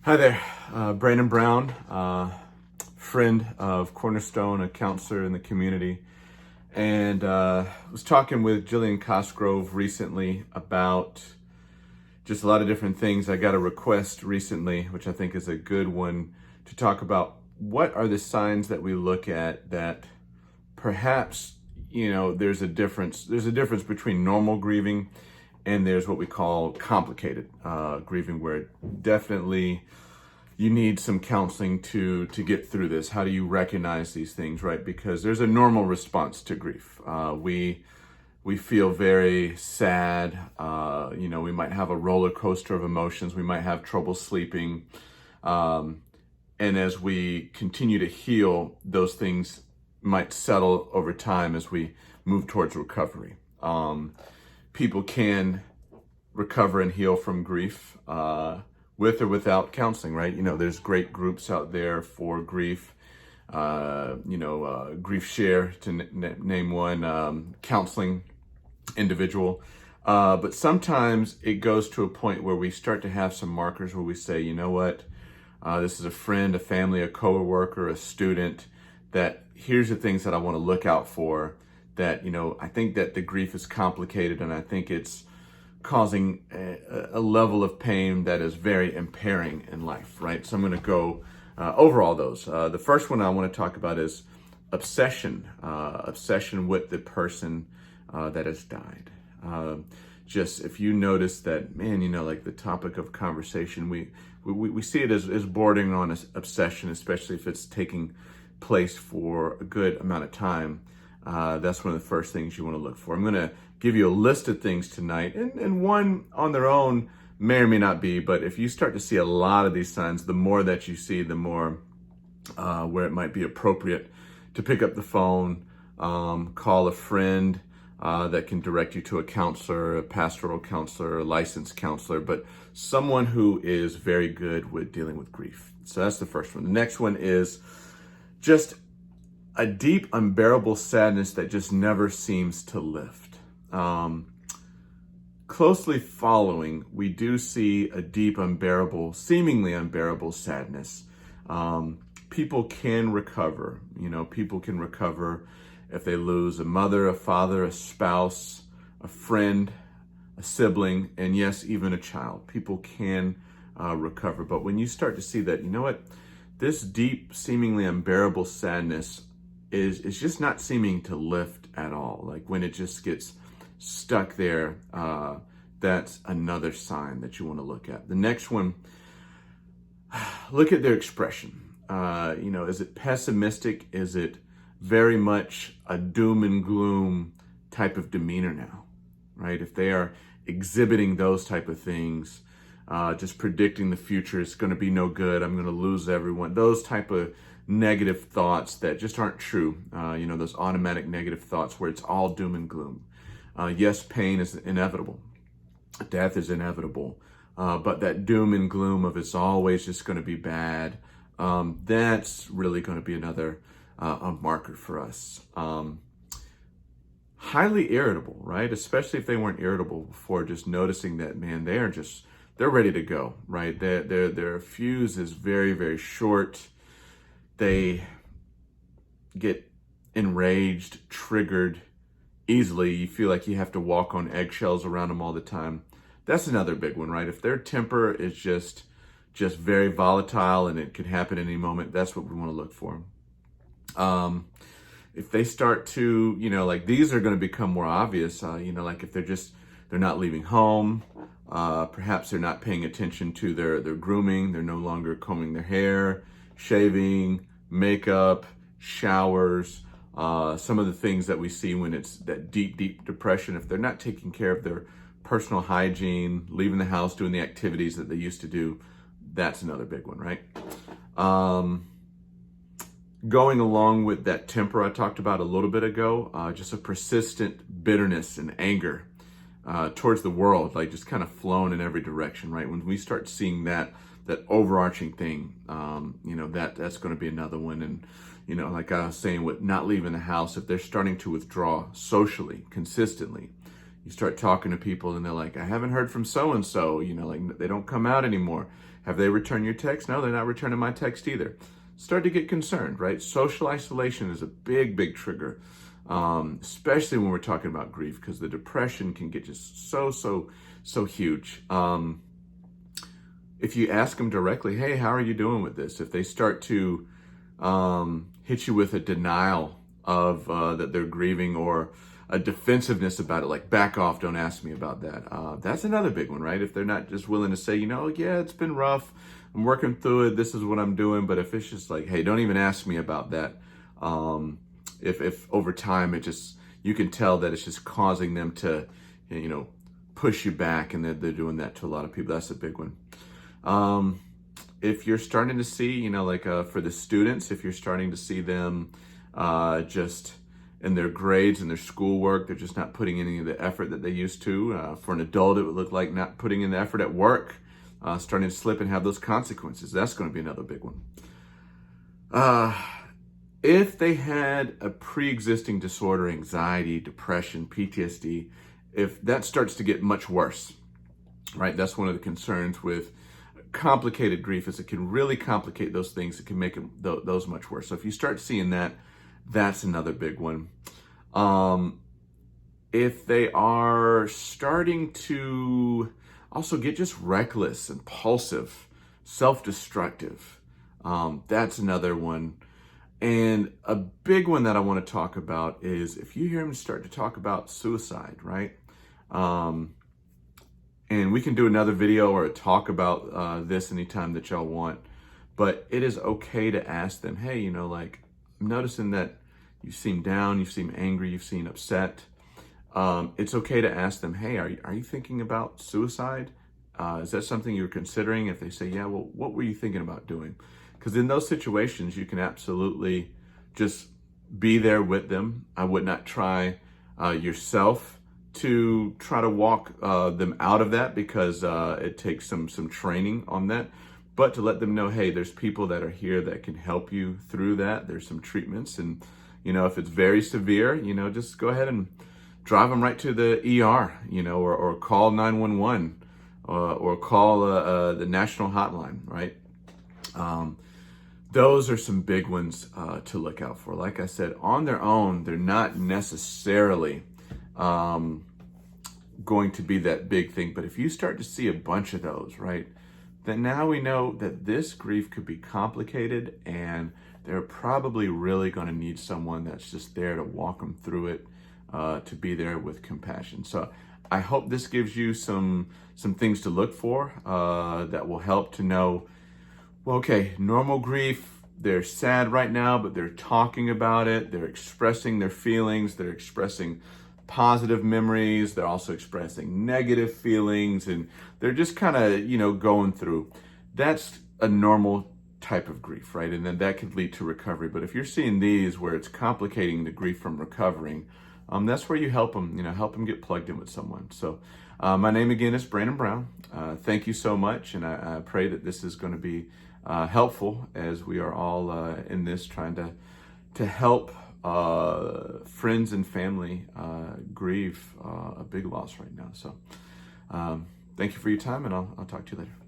Hi there, Brandon Brown, friend of Cornerstone, a counselor in the community, and was talking with Jillian Cosgrove recently about just a lot of different things. I got a request recently, which I think is a good one, to talk about what are the signs that we look at that perhaps, there's a difference. There's a difference between normal grieving and there's what we call complicated grieving, where definitely you need some counseling to get through this. How do you recognize these things, right? Because there's a normal response to grief. We feel very sad. We might have a roller coaster of emotions. We might have trouble sleeping. And as we continue to heal, those things might settle over time as we move towards recovery. People can recover and heal from grief with or without counseling, right? There's great groups out there for grief. Grief Share, to name one, counseling individual. But sometimes it goes to a point where we start to have some markers where we say, you know what, this is a friend, a family, a coworker, a student, that here's the things that I want to look out for, that, I think that the grief is complicated and I think it's causing a level of pain that is very impairing in life, right? So I'm going to go over all those. The first one I want to talk about is obsession with the person that has died. Just if you notice that, man, like the topic of conversation, we see it as bordering on obsession, especially if it's taking place for a good amount of time. That's one of the first things you want to look for. I'm going to give you a list of things tonight, and one on their own may or may not be, but if you start to see a lot of these signs, the more that you see, the more where it might be appropriate to pick up the phone, call a friend that can direct you to a counselor, a pastoral counselor, a licensed counselor, but someone who is very good with dealing with grief. So that's the first one. The next one is just a deep, unbearable sadness that just never seems to lift. Closely following, we do see a deep, unbearable, seemingly unbearable sadness. People can recover. People can recover if they lose a mother, a father, a spouse, a friend, a sibling, and yes, even a child. People can recover. But when you start to see that, this deep, seemingly unbearable sadness is just not seeming to lift at all. Like when it just gets stuck there, that's another sign that you want to look at. The next one, look at their expression. Is it pessimistic? Is it very much a doom and gloom type of demeanor now, right? If they are exhibiting those type of things, just predicting the future, it's going to be no good, I'm going to lose everyone, those type of negative thoughts that just aren't true, those automatic negative thoughts where it's all doom and gloom. Yes, pain is inevitable. Death is inevitable. But that doom and gloom of it's always just going to be bad, that's really going to be another a marker for us. Highly irritable, right? Especially if they weren't irritable before, just noticing that, man, they're ready to go, right? Their fuse is very, very short. They get enraged, triggered easily. You feel like you have to walk on eggshells around them all the time. That's another big one, right? If their temper is just very volatile and it could happen any moment, that's what we want to look for. If they start to, these are going to become more obvious, like if they're not leaving home, perhaps they're not paying attention to their grooming, they're no longer combing their hair, shaving, makeup, showers, some of the things that we see when it's that deep, deep depression. If they're not taking care of their personal hygiene, leaving the house, doing the activities that they used to do, that's another big one, right? Going along with that temper I talked about a little bit ago, just a persistent bitterness and anger towards the world, like just kind of flowing in every direction, right? When we start seeing that overarching thing, that's going to be another one. And, like I was saying, with not leaving the house, if they're starting to withdraw socially, consistently, You start talking to people and they're like, I haven't heard from so-and-so, like they don't come out anymore. Have they returned your text? No, they're not returning my text either. Start to get concerned, right? Social isolation is a big, big trigger, especially when we're talking about grief, because the depression can get just so huge. If you ask them directly, hey, how are you doing with this? If they start to hit you with a denial of that they're grieving, or a defensiveness about it, like back off, don't ask me about that. That's another big one, right? If they're not just willing to say, yeah, it's been rough, I'm working through it, this is what I'm doing, but if it's just like, hey, don't even ask me about that. If over time you can tell that it's just causing them to, push you back, and they're doing that to a lot of people. That's a big one. If you're starting to see, for the students, if you're starting to see them just in their grades and their schoolwork, they're just not putting any of the effort that they used to. For an adult, it would look like not putting in the effort at work, starting to slip and have those consequences. That's going to be another big one. If they had a pre-existing disorder, anxiety, depression, PTSD, if that starts to get much worse, right? That's one of the concerns with complicated grief, is it can really complicate those things. It can make those much worse. So if you start seeing that, that's another big one. If they are starting to also get just reckless, impulsive, self-destructive, that's another one. And a big one that I want to talk about is if you hear them start to talk about suicide, right? And we can do another video or a talk about this anytime that y'all want. But it is okay to ask them, hey, I'm noticing that you seem down, you seem angry, you seem upset. It's okay to ask them, hey, are you thinking about suicide? Is that something you're considering? If they say, yeah, well, what were you thinking about doing? Because in those situations, you can absolutely just be there with them. I would not try yourself to try to walk them out of that, because it takes some training on that. But to let them know, hey, there's people that are here that can help you through that. There's some treatments, and if it's very severe, just go ahead and drive them right to the ER, or call 911, or call the national hotline, right? Those are some big ones to look out for. Like I said, on their own, they're not necessarily going to be that big thing. But if you start to see a bunch of those, right, then now we know that this grief could be complicated, and they're probably really going to need someone that's just there to walk them through it, to be there with compassion. So I hope this gives you some things to look for that will help to know, well, okay, normal grief, they're sad right now, but they're talking about it. They're expressing their feelings. They're expressing positive memories. They're also expressing negative feelings, and they're just kind of, going through. That's a normal type of grief, right? And then that could lead to recovery. But if you're seeing these where it's complicating the grief from recovering, that's where you help them, help them get plugged in with someone. So my name again is Brandon Brown. Thank you so much. And I pray that this is going to be helpful, as we are all in this trying to help friends and family grieve a big loss right now. So thank you for your time, and I'll talk to you later.